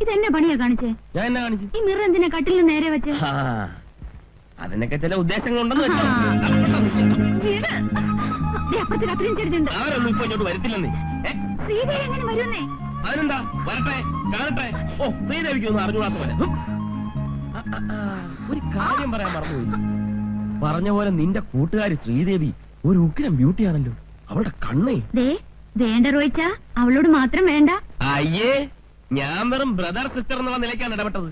ഇതെന്നെ പണിയാ കാണിച്ചേ? ഞാൻ എന്നാ കാണിച്ചു? ഈ മിറർ എന്തിനാ കട്ടിലിന് നേരെ വെച്ച്? അതിനൊക്കെ ചില ഉദ്ദേശങ്ങളുണ്ടെന്ന് അപ്പുറത്ത് കട്ടിലും ചെറുതുണ്ട്. അവരൊന്നും ഇപ്പൊ ഇങ്ങോട്ട് വരത്തില്ലെന്നേ. ശ്രീദേവി എങ്ങനെ വരുന്നേ? അതിനെന്താ, വരട്ടെ, കാണട്ടെ. ഓ, ശ്രീദേവിക്കൊന്നും അറിഞ്ഞുകൂടാത്ത പോലെ. ഒരു കാര്യം പറയാൻ മറന്നുപോയി. പറഞ്ഞ പോലെ നിന്റെ കൂട്ടുകാരി ശ്രീദേവി ഒരു ഉഗ്രം ബ്യൂട്ടിയാണല്ലോ. അവളുടെ കണ്ണേ വേണ്ട റോയിച്ച, അവളോട് മാത്രം വേണ്ട. അയ്യേ, ഞാൻ വെറും ബ്രദർ സിസ്റ്റർ എന്നുള്ള നിലയ്ക്കാണ് ഇടപെട്ടത്.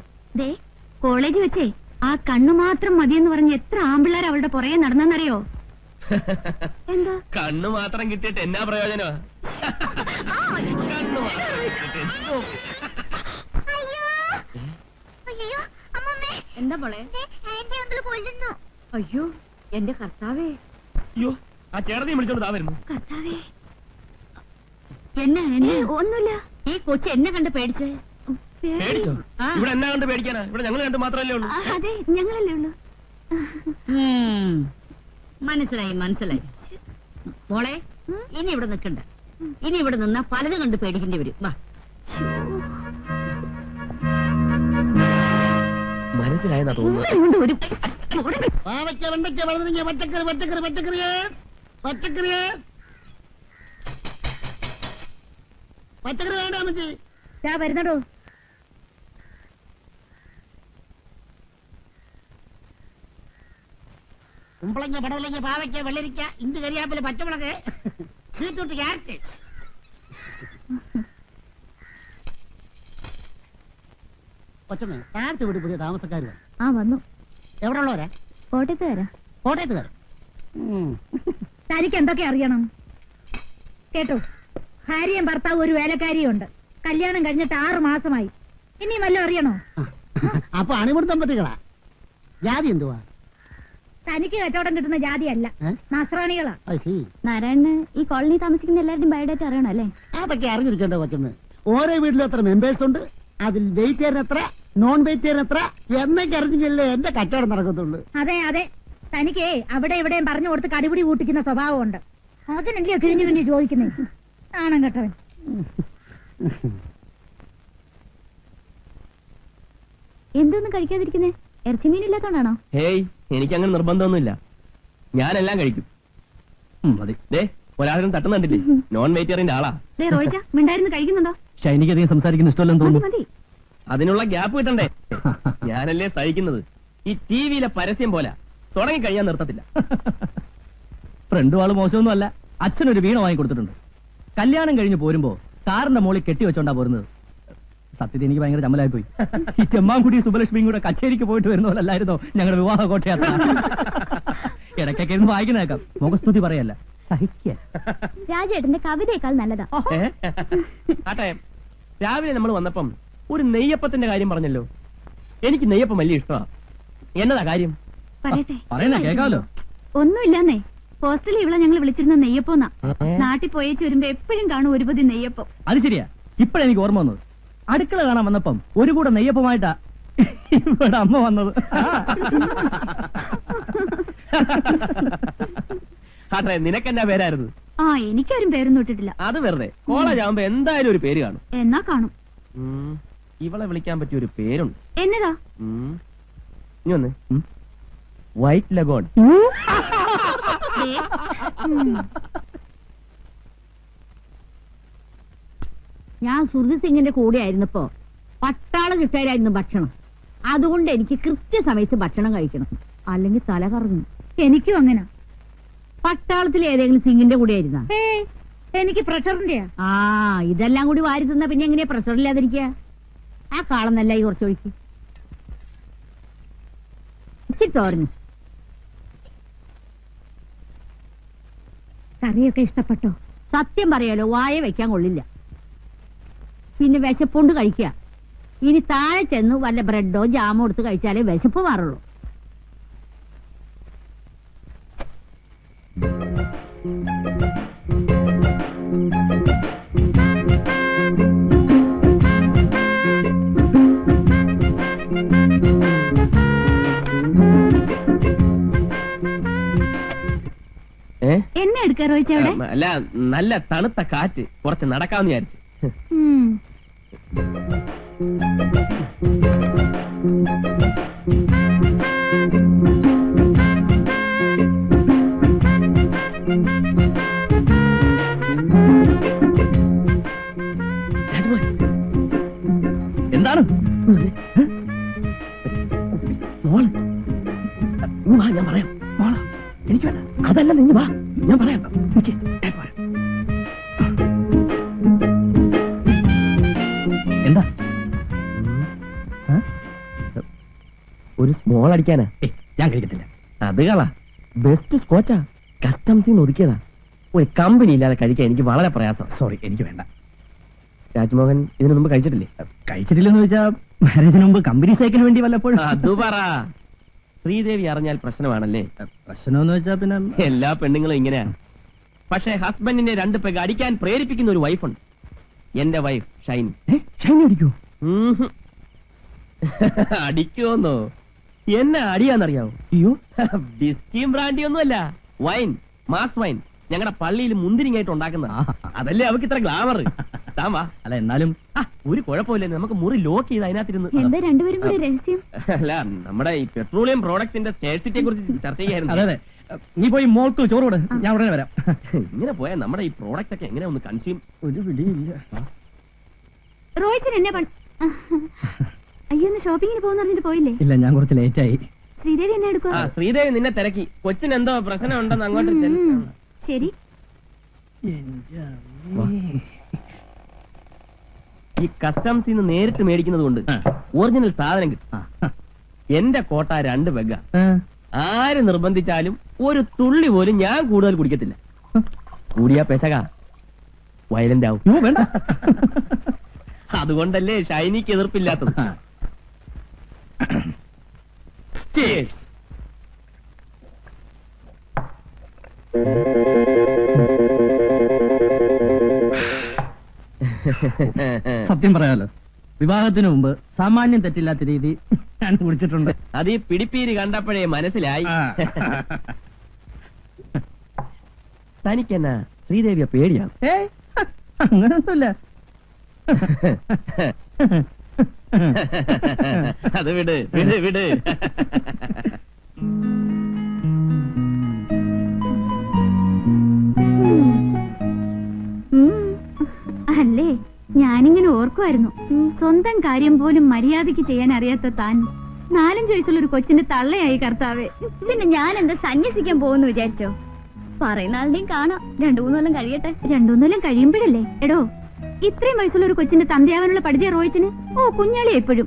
കോളേജ് വെച്ചേ ആ കണ്ണു മാത്രം മതിയെന്ന് പറഞ്ഞ് എത്ര ആമ്പിള്ളേർ അവളുടെ പുറകെ നടന്നെന്നറിയോ? എന്താ കണ്ണു മാത്രം കിട്ടിയിട്ട് എന്നാ പ്രയോജനമാ? കണ്ണു മാത്രം എന്താ പോളെ? അയ്യോ എന്റെ കർത്താവേ! അയ്യോ, ആ ചേട്ടനെയും വിളിച്ചോണ്ട് താ വരുന്നു. കർത്താവേ, എന്നെ ഒന്നുമില്ല. ഈ കൊച്ചു എന്നെ കണ്ട് പേടിച്ചേ. പേടിച്ചോ? ഇവിടെ എന്നാ കണ്ട് പേടിക്കാനാ? ഇവിടെ ഞങ്ങൾ കണ്ട് മാത്രല്ലേ ഉള്ളൂ. അതെ, ഞങ്ങളല്ലേ ഉള്ളൂ. മനസ്സിലായി മനസ്സിലായി. മോളെ, ഇനി ഇവിടെ നിൽക്കണ്ട. ഇനി ഇവിടെ നിന്നാ പലതും കണ്ട് പേടിക്കേണ്ടി വരും. വാ. മനസ്സിലായെന്നാ തോന്നുന്നു. വരുന്നടോ. കുമ്പളങ്ങ, പടവലങ്ങ, പാവയ്ക്ക, വെള്ളരിക്ക, ഇഞ്ചി, കരിയാപ്പില, പച്ചമുളക്, ബീറ്റ്റൂട്ട്, ക്യാരറ്റ്. കൊച്ചമ്മ, താഴത്തെ വീട് പുതിയ താമസക്കാർ വന്നു. എവിടെ ഉള്ളവരാ? കോട്ടയത്തുകാരാ. കോട്ടയത്തുകാരൻ. തനിക്ക് എന്തൊക്കെ അറിയണം കേട്ടോ? ഭാര്യയും ഭർത്താവും ഒരു വേലക്കാരിയുണ്ട്. കല്യാണം കഴിഞ്ഞിട്ട് 6 മാസമായി. ഇനി വല്ലതും അറിയണോ? അപ്പൊ അണിമുടി ദമ്പതികളാ? ജാതി എന്തുവാ? തനിക്ക് കച്ചവടം കിട്ടുന്ന ജാതിയല്ല, നസ്രാണികളാ. നാരായണന് ഈ കോളനി താമസിക്കുന്ന എല്ലാവരുടെയും ബയോഡേറ്റ അറിയണം അല്ലേ? അതൊക്കെ അറിഞ്ഞിരിക്കണ്ടോ കൊച്ചമ്മ? ഓരോ വീട്ടിലും എത്ര മെമ്പേഴ്സ് ഉണ്ട്, അതിൽ വെജിറ്റേറിയൻ എത്ര, നോൺ വെജിറ്റേറിയൻ എത്ര എന്നൊക്കെ അറിഞ്ഞില്ലേ എന്റെ കച്ചവടം നടക്കത്തുള്ളൂ. അതെ അതെ, തനിക്ക് അവിടെ ഇവിടെയും പറഞ്ഞു കൊടുത്ത് കടിപിടി കൂട്ടിക്കുന്ന സ്വഭാവമുണ്ട്. അതിനല്ലേ കിഴിഞ്ഞു കിഴിഞ്ഞ് ചോദിക്കുന്നേ? ആണം കേട്ടവൻ. എന്തൊന്നും കഴിക്കാതിരിക്കുന്നേ? ഇറച്ചി മീനില്ലാത്തോണ്ടാണോ? ഹേയ്, എനിക്കങ്ങനെ നിർബന്ധമൊന്നുമില്ല. ഞാനെല്ലാം കഴിക്കും. മതി. ഒരാളും തട്ടുന്നുണ്ടില്ലേ? നോൺ വെജിറ്റേറിയന്റെ ആളാ. മിണ്ടായിരുന്നു കഴിക്കുന്നുണ്ടോ? എനിക്കധികം സംസാരിക്കുന്ന ഇഷ്ടമല്ലെന്ന് തോന്നുന്നു. അതിനുള്ള ഗ്യാപ്പ് കിട്ടണ്ടേ? ഞാനല്ലേ സഹിക്കുന്നത്. ഈ ടിവിയിലെ പരസ്യം പോലെ തുടങ്ങിക്കഴിഞ്ഞാൽ നിർത്തത്തില്ല. ഫ്രണ്ടും ആള് മോശമൊന്നും അല്ല. അച്ഛനൊരു വീണ വാങ്ങി കൊടുത്തിട്ടുണ്ട്. കല്യാണം കഴിഞ്ഞ് പോരുമ്പോ കാറിന്റെ മുകളിൽ കെട്ടിവെച്ചോണ്ടാ പോരുന്നത്. സത്യത്തിൽ എനിക്ക് ഭയങ്കര ചമ്മലായി പോയി. ഈ ചെമ്മാൻകുടി സുബലക്ഷ്മിയും കൂടെ കച്ചേരിക്ക് പോയിട്ട് വരുന്ന പോലല്ലായിരുന്നോ ഞങ്ങളുടെ വിവാഹ കോട്ടയാത്ര? ഇടയ്ക്കൊക്കെ ഇരുന്ന് വായിക്കുന്നേക്കാം, മുഖസ്തുതി പറയല്ല, സഹിക്കുക. രാജേട്ടന്റെ കവിതയേക്കാൾ നല്ലതാ. ആട്ടെ, രാവിലെ നമ്മൾ വന്നപ്പം ഒരു നെയ്യപ്പത്തിന്റെ കാര്യം പറഞ്ഞല്ലോ. എനിക്ക് നെയ്യപ്പം വലിയ ഇഷ്ടമാ. എന്നതാ കാര്യം? പറയുന്ന കേൾക്കാമല്ലോ. ഒന്നുമില്ലെന്നേ, ഹോസ്റ്റലിൽ ഇവിടെ ഞങ്ങൾ വിളിച്ചിരുന്ന നെയ്യപ്പോന്നാ. നാട്ടിൽ പോയേച്ച് വരുമ്പോ എപ്പോഴും കാണും ഒരു പൊതി നെയ്യപ്പം. അത് ശരിയാ. ഇപ്പഴെനിക്ക് ഓർമ്മ വന്നത്, അടുക്കള കാണാൻ വന്നപ്പം ഒരു കൂടെ നെയ്യപ്പമായിട്ടാ ഇവിടെ അമ്മ വന്നത്. ആട്ടെ, നിനക്കെന്നാ പേരായിരുന്നു? എനിക്കാരും പേരൊന്നും ഇട്ടിട്ടില്ല. അത് വെറുതെ. കോളേജ് ആവുമ്പോ എന്തായാലും ഒരു പേര് കാണും. എന്നാ കാണും. ഇവളെ വിളിക്കാൻ പറ്റിയ ഒരു പേരുണ്ട്. എന്നതാ? ഇനി വന്ന് വൈറ്റ് ലഗോൺ. ഞാൻ സുർജി സിംഗിന്റെ കൂടെ ആയിരുന്നപ്പോ പട്ടാള കിട്ടായിരുന്നു ഭക്ഷണം. അതുകൊണ്ട് എനിക്ക് കൃത്യസമയത്ത് ഭക്ഷണം കഴിക്കണം, അല്ലെങ്കിൽ തല കറങ്ങും. എനിക്കും അങ്ങനെ. പട്ടാളത്തിൽ ഏതെങ്കിലും സിംഗിന്റെ കൂടെ ആയിരുന്ന? എനിക്ക് പ്രഷറിന്റെ. ഇതെല്ലാം കൂടി വാരി തിന്ന പിന്നെ എങ്ങനെയാ പ്രഷറില്ലാതിരിക്കുക? ആ കാളന്നല്ല ഈ കുറച്ചൊഴിക്ക്. ഇച്ചിരി തോരഞ്ഞു. കറിയൊക്കെ ഇഷ്ടപ്പെട്ടോ? സത്യം പറയാലോ, വായ വെക്കാൻ കൊള്ളില്ല. പിന്നെ വിശപ്പുണ്ട് കഴിക്കുക. ഇനി താഴെ ചെന്ന് വല്ല ബ്രെഡോ ജാമോ എടുത്ത് കഴിച്ചാലേ വിശപ്പ് മാറുള്ളൂ. എന്നെ എടുക്കാ റോയിച്ച അവിടെ അല്ല, നല്ല തണുത്ത കാറ്റ്, കുറച്ച് നടക്കാമെന്ന് വിചാരിച്ചു. എന്താണ്? വാ, ഞാൻ പറയാം. എനിക്ക് വേണ്ട, അതല്ല, നിങ്ങൾ വാ, ഞാൻ പറയാം. എന്താ? ഒരു സ്മോൾ അടിക്കാനാ. ഞാൻ കഴിക്കത്തില്ല. അത് കളാ, ബെസ്റ്റ് സ്കോച്ചാ, കസ്റ്റംസിന്ന് ഒതുക്കിയതാ. ഒരു കമ്പനി ഇല്ലാതെ കഴിക്കാൻ എനിക്ക് വളരെ പ്രയാസം. സോറി, എനിക്ക് വേണ്ട. രാജ്മോഹൻ ഇതിനു മുമ്പ് കഴിച്ചിട്ടില്ലേ? കഴിച്ചിട്ടില്ലെന്ന് വെച്ചാ മാരേജിന് മുമ്പ് കമ്പനി സൈക്കിന് വേണ്ടി വല്ലപ്പോഴും. അത് പറ. ശ്രീദേവി അറിഞ്ഞാൽ പ്രശ്നമാണല്ലേ? പ്രശ്നമെന്ന് വെച്ചാ പിന്നെ എല്ലാ പെണ്ണുങ്ങളും ഇങ്ങനെയാ. പക്ഷേ ഹസ്ബൻഡിനെ 2 പെഗ് അടിക്കാൻ പ്രേരിപ്പിക്കുന്ന ഒരു വൈഫുണ്ട്. എന്റെ വൈഫ് ഷൈനി. ഷൈനി അടിക്കൂ? അടിക്കുമെന്നോ? എന്നെ അടിയാന്നറിയാവോ? അയ്യോ, ബിസ്കിയും ബ്രാൻഡി ഒന്നുമല്ല, വൈൻ, മാസ് വൈൻ. ഞങ്ങളുടെ പള്ളിയിൽ മുന്തിരിങ്ങായിട്ട് ഉണ്ടാക്കുന്ന. അതല്ലേ അവർക്ക് ഇത്ര ഗ്ലാമർ. താവാ. അല്ല, എന്നാലും ഒരു കുഴപ്പമില്ല, നമുക്ക് മുറി ലോക്ക് ചെയ്ത് അതിനകത്തിരുന്ന്. എന്താ രണ്ടുപേരും കൂടി രഹസ്യം? അല്ല, നമ്മുടെ ഈ പെട്രോളിയം പ്രോഡക്ട്സിന്റെ സ്കേഴ്സിറ്റിയെ കുറിച്ച് ചർച്ച ചെയ്യായിരുന്നു. അതെ, നീ പോയി മോൾക്ക് ചോറ് കൊടു, ഞാൻ ഉടനെ വരാം. ഇങ്ങനെ പോയാൽ നമ്മുടെ ഈ പ്രോഡക്റ്റ് ഒക്കെ എങ്ങനെ ഒന്ന് കൺസ്യൂം? ഒരു പിടിയില്ല. റോയിച്ചൻ എന്നെ അയ്യോ, ഒന്ന് ഷോപ്പിങ്ങിന് പോകുന്ന പറഞ്ഞിട്ട് പോയില്ലേ? ഇല്ല, ഞാൻ കുറച്ച് ലേറ്റ് ആയി. ശ്രീദേവി എന്നെ എടുക്കുക. ശ്രീദേവി നിന്നെ തിരക്കി. കൊച്ചിന് എന്തോ പ്രശ്നം ഉണ്ടെന്ന് അങ്ങോട്ട് ശരി. ഈ കസ്റ്റംസിൽ നിന്ന് നേരിട്ട് മേടിക്കുന്നത് കൊണ്ട് ഒറിജിനൽ സാധനം കിട്ടും. എന്റെ കോട്ട 2 പെഗ്ഗ. ആര് നിർബന്ധിച്ചാലും ഒരു തുള്ളി പോലും ഞാൻ കൂടുതൽ കുടിക്കത്തില്ല. കൂടിയാ പെശക വയലന്റ് ആവും. വേണ്ട. അതുകൊണ്ടല്ലേ ഷൈനിക്ക് എതിർപ്പില്ലാത്തത്. Cheers. സത്യം പറയാലോ, വിവാഹത്തിന് മുമ്പ് സാമാന്യം തെറ്റില്ലാത്ത രീതി ഞാൻ കുടിച്ചിട്ടുണ്ട്. അത് ഈ പിടിപ്പീര് കണ്ടപ്പോഴേ മനസ്സിലായി. തനിക്കെന്നാ ശ്രീദേവിയെ പേടിയാണ്? അങ്ങനൊന്നുമില്ല. അത് വിട് വിട് വിട്. അല്ലേ, ഞാനിങ്ങനെ ഓർക്കുമായിരുന്നു, സ്വന്തം കാര്യം പോലും മര്യാദയ്ക്ക് ചെയ്യാൻ അറിയാത്ത താൻ 4-5 വയസ്സുള്ള ഒരു കൊച്ചിന്റെ തള്ളയായി കർത്താവേ. പിന്നെ ഞാൻ എന്താ സന്യസിക്കാൻ പോകുന്നു വിചാരിച്ചോ? പറയുന്ന ആളുടെയും കാണാം. 2-3 കൊല്ലം കഴിയട്ടെ. 2-3 കൊല്ലം കഴിയുമ്പോഴല്ലേ? എടോ, ഇത്രയും വയസ്സുള്ള ഒരു കൊച്ചിന്റെ തന്തയാവാനുള്ള പഠിച്ച റോയിച്ചിന് കുഞ്ഞാളി എപ്പോഴും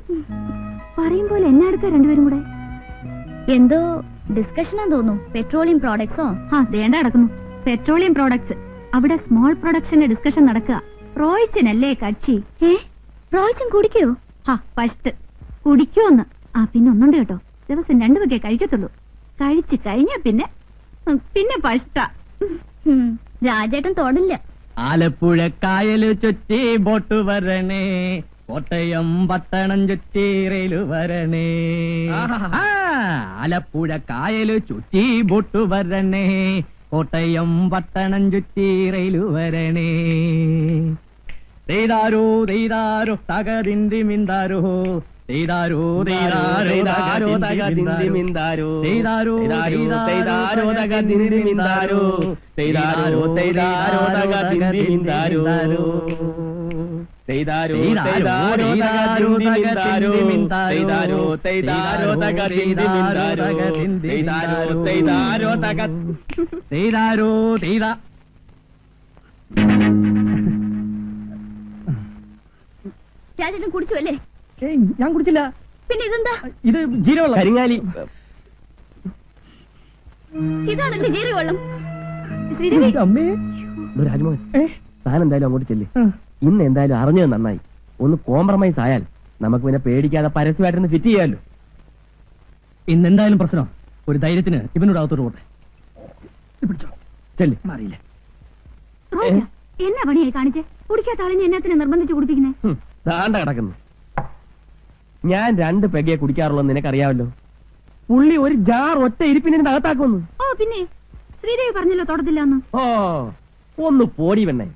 പറയും പോലെ എന്നെ അടുത്ത രണ്ടുപേരും കൂടെ എന്തോ ഡിസ്കഷനാ തോന്നുന്നു. പെട്രോളിയം പ്രോഡക്ട്സോ? ദേണ്ട നടക്കുന്നു പെട്രോളിയം പ്രോഡക്ട്സ്. അവിടെ സ്മോൾ പ്രൊഡക്ഷന്റെ ഡിസ്കഷൻ നടക്കുക. റോയിച്ചനല്ലേ കക്ഷി. റോയിച്ചൻ കുടിക്കോ? ഫസ്റ്റ് കുടിക്കോന്ന്. പിന്നെ ഒന്നുണ്ട് കേട്ടോ, ദിവസം 2 വകയെ കഴിക്കത്തുള്ളൂ. കഴിച്ചു കഴിഞ്ഞാ പിന്നെ പഷ്ട. രാജേട്ടൻ തൊടില്ല. ആലപ്പുഴ കായല് ചുറ്റി ബോട്ട് വരണേ, കോട്ടയം പട്ടണം ചുറ്റി റെയില് വരണേ. ആലപ്പുഴ കായല് ചുറ്റി ബോട്ട് വരണേ, കോട്ടയം പട്ടണം ചുറ്റി റെയില് വരണേ. തെയ്താരോ തെയ്താരോ തകതിന്തി മിന്താരോ, തെയ്താരോ തെയ്താരോ തകതിന്തി മിന്താരോ, തെയ്താരോ തെയ്താരോ തകതിന്തി മിന്താരോ, തെയ്താരോ തെയ്താരോ തകതിന്തി മിന്താരോ, തെയ്താരോ തെയ്താരോ തകതിന്തി മിന്താരോ, തെയ്താരോ തെയ്താരോ തകതിന്തി മിന്താരോ, തെയ്താരോ തെയ്താരോ തക തെയ്താരോ തെയ്താ. രാജേട്ടൻ കുടിച്ചു അല്ലേ? ഞാൻ കുടിച്ചില്ല. പിന്നെ ഇതെന്താ? ഇത് ജീരവെള്ളം. കരിങ്ങാലി. ഇതാണല്ലേ ജീരവെള്ളം? അമ്മേ, രാജ്മോഹൻ, താൻ എന്തായാലും അങ്ങോട്ട് ചെല്ല്. ഇന്ന് എന്തായാലും അറിഞ്ഞത് നന്നായി. ഒന്ന് കോംപ്രമൈസ് ആയാൽ നമുക്ക് പിന്നെ പേടിക്കാതെ പരസ്യമായിട്ടൊന്ന് ഫിറ്റ് ചെയ്യാമല്ലോ. ഇന്ന് എന്തായാലും പ്രശ്നം. ഒരു ധൈര്യത്തിന് ഇവനോട് അകത്തോട്ട് പോട്ടെ. ചെല്ലി മാറിയില്ല. എന്നാ പണിയായി കാണിച്ചേ? കുടിക്കാത്ത ആളിനെ എന്നാത്തിന് നിർബന്ധിച്ച് കുടിപ്പിക്കുന്നേ? താണ്ട കിടക്കുന്നു. ഞാൻ 2 പെഗയെ കുടിക്കാറുള്ളൂ, നിനക്കറിയാമല്ലോ. പുള്ളി ഒരു ജാർ ഒറ്റ ഇരിപ്പിനെ അകത്താക്കുന്നു. പിന്നെ ശ്രീദേവി പറഞ്ഞല്ലോ തൊടത്തില്ലാന്ന്. ഓ ഒന്ന് പോടി പെണ്ണെ.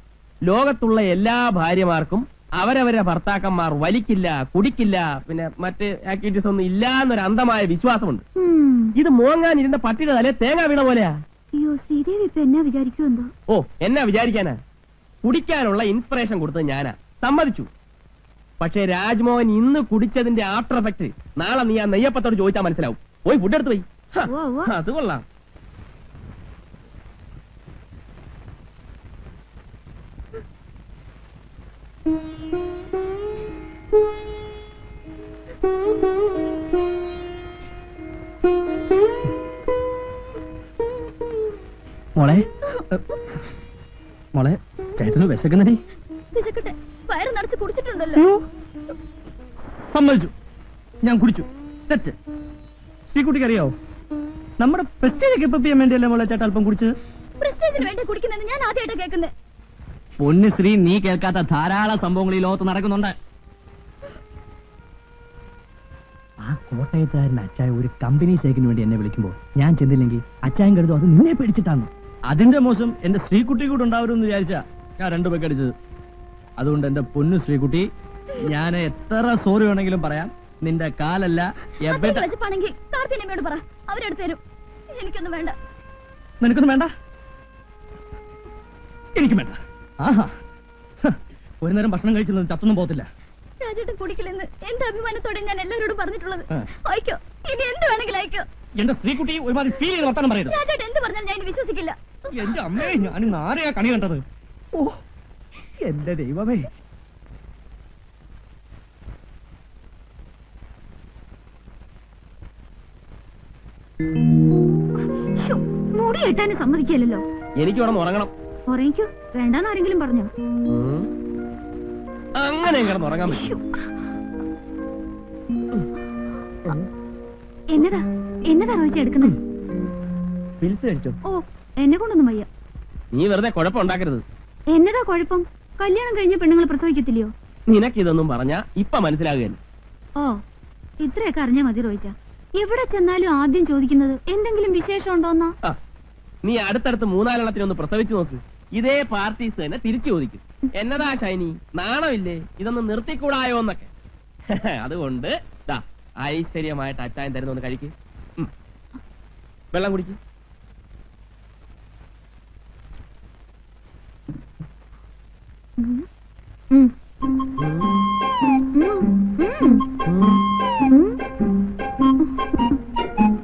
ലോകത്തുള്ള എല്ലാ ഭാര്യമാർക്കും അവരവരെ ഭർത്താക്കന്മാർ വലിക്കില്ല, കുടിക്കില്ല, പിന്നെ മറ്റ് ആക്ടിവിറ്റീസ് ഒന്നും ഇല്ല എന്നൊരു അന്ധമായ വിശ്വാസമുണ്ട്. ഇത് മോങ്ങാൻ ഇരുന്ന പട്ടിയുടെ തലേ തേങ്ങ വീണ പോലെയാ. അയ്യോ ശ്രീദേവി ഇപ്പൊ എന്നാ വിചാരിക്കുമെന്തോ. ഓ എന്നാ വിചാരിക്കാനാ? കുടിക്കാനുള്ള ഇൻസ്പിറേഷൻ കൊടുത്തത് ഞാനാ, സമ്മതിച്ചു. പക്ഷേ രാജ്മോഹൻ ഇന്ന് കുടിച്ചതിന്റെ ആഫ്റ്റർ എഫക്ട് നാളെ നീ ആ നെയ്യപ്പത്തോട് ചോദിച്ചാൽ മനസ്സിലാവും. പോയി ഫുഡ് എടുത്ത് പോയി. അത് കൊള്ളാം. മോളെ മോളെ ചേട്ടന് വിശക്കുന്നടി. വിശക്കട്ടെ, വയറ് നിറച്ച് കുടിച്ചിട്ടുണ്ടല്ലോ. സമ്മതിച്ചു, ഞാൻ കുടിച്ചു. തെറ്റ്. ശ്രീകുട്ടിക്ക് അറിയാവോ, നമ്മുടെ പ്രസ്റ്റേജ് കെപ്പ് ചെയ്യാൻ വേണ്ടിയല്ലേ മോളെ ചേട്ടൻ അല്പം കുടിച്ചത്? പ്രസ്റ്റേജിന് വേണ്ടി കുടിക്കുന്നത് ഞാൻ ആദ്യമായിട്ട് കേൾക്കുന്നത്. പൊന്ന് ശ്രീ, നീ കേൾക്കാത്ത ധാരാളം സംഭവങ്ങൾ ഈ ലോകത്ത് നടക്കുന്നുണ്ട്. ആ കോട്ടയത്തുകാരൻ അച്ചായ ഒരു കമ്പനി ഷേക്കിന് വേണ്ടി എന്നെ വിളിക്കുമ്പോൾ ഞാൻ ചെന്നില്ലെങ്കിൽ അച്ചായൻ കരുതും അത് നിന്നെ പേടിച്ചിട്ടാണ്. അതിന്റെ മോശം എന്റെ ശ്രീകുട്ടി കൂടെ ഉണ്ടാവരുമെന്ന് വിചാരിച്ചാ ഞാൻ 2 പേക്ക് അടിച്ചത്. അതുകൊണ്ട് എന്റെ പൊന്നു ശ്രീകുട്ടി, ഞാൻ എത്ര സോറി വേണമെങ്കിലും പറയാം. നിന്റെ കാലല്ല വിശപ്പാണെങ്കിൽ കാർത്തിനമ്മയോട് പറ, അവരെടുത്ത് തരും. എനിക്കൊന്നും വേണ്ട. നിനക്കൊന്നും വേണ്ട? എനിക്കും വേണ്ട. ആഹാ, ഒരു നേരം ഭക്ഷണം കഴിച്ചിരുന്നത് ചത്തൊന്നും പോകത്തില്ല. രാജേട്ടൻ കുടിക്കില്ലെന്ന് എന്റെ അഭിമാനത്തോടെ ഞാൻ എല്ലാവരോടും പറഞ്ഞിട്ടുള്ളത്. അയക്കോ, ഇനി എന്ത് വേണമെങ്കിലും അയക്കോ. എന്റെ ശ്രീകുട്ടി ഒരുമാതിരി ഫീൽ ചെയ്ത് വർത്താനം പറയരുത്. രാജേട്ടൻ എന്ത് പറഞ്ഞാലും ഞാൻ വിശ്വസിക്കില്ല. എന്റെ അമ്മയെ, ഞാൻ ആരെയാ കണി കണ്ടത്? ഓ എന്റെ ദൈവമേ. മുടി കെട്ടാനും സമ്മതിക്കില്ലല്ലോ. എനിക്ക് ഇവിടെ ഉറങ്ങണം. ഉറങ്ങിക്കോ, വേണ്ടെന്ന് ആരെങ്കിലും പറഞ്ഞോ? അങ്ങനെ കിടന്ന് ഉറങ്ങാൻ പറ്റും. എന്നതാ എന്നതാ റോയിച്ച എടുക്കുന്നത്? പിൽസ് കഴിച്ചോ? ഓ, എന്നെ കൊണ്ടൊന്നും വയ്യ. നീ വെറുതെ കുഴപ്പം ഉണ്ടാക്കരുത്. എന്നതാ കുഴപ്പം? കല്യാണം കഴിഞ്ഞ പെണ്ണുങ്ങൾ പ്രസവിക്കത്തില്ലയോ? നിനക്കിതൊന്നും പറഞ്ഞാ ഇപ്പൊ മനസ്സിലാകുകയല്ല. ഓ, ഇത്രയൊക്കെ അറിഞ്ഞാ മതി റോയിച്ച. എവിടെ ചെന്നാലും ആദ്യം ചോദിക്കുന്നത് എന്തെങ്കിലും വിശേഷം ഉണ്ടോന്നാ. നീ അടുത്തടുത്ത് 3-4 പ്രസവിച്ചു നോക്ക്. ഇതേ പാർട്ടീസ് തന്നെ തിരിച്ചു ചോദിക്കും. എന്നതാ ഷൈനി, നാണമില്ലേ, ഇതൊന്നും നിർത്തിക്കൂടായോ എന്നൊക്കെ. അതുകൊണ്ട് ഐശ്വര്യമായിട്ട് അച്ചായൻ തരുന്നൊന്ന് കഴിക്ക്. വെള്ളം കുടിക്ക്.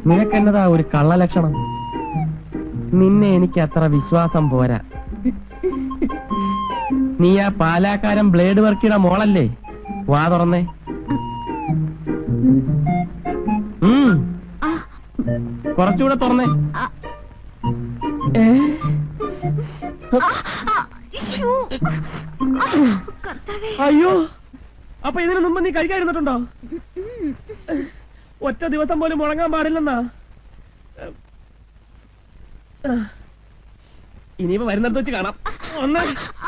നിനക്കെന്നതാ ഒരു കള്ളലക്ഷണം? നിന്നെ എനിക്ക് അത്ര വിശ്വാസം പോരാ. നീ ആ പാലാക്കാരൻ ബ്ലേഡ് വർക്കിയുടെ മോളല്ലേ? വാ തുറന്നേ. കുറച്ചുകൂടെ തുറന്നേ. അയ്യോ, അപ്പൊ ഇതിനു മുമ്പ് നീ കഴിക്കാതിരുന്നിട്ടുണ്ടോ? ഒറ്റ ദിവസം പോലും മുടങ്ങാൻ പാടില്ലെന്നാ. ഇനിയിപ്പോ വരുന്നിടത്ത് വെച്ച് കാണാം. ഒന്ന്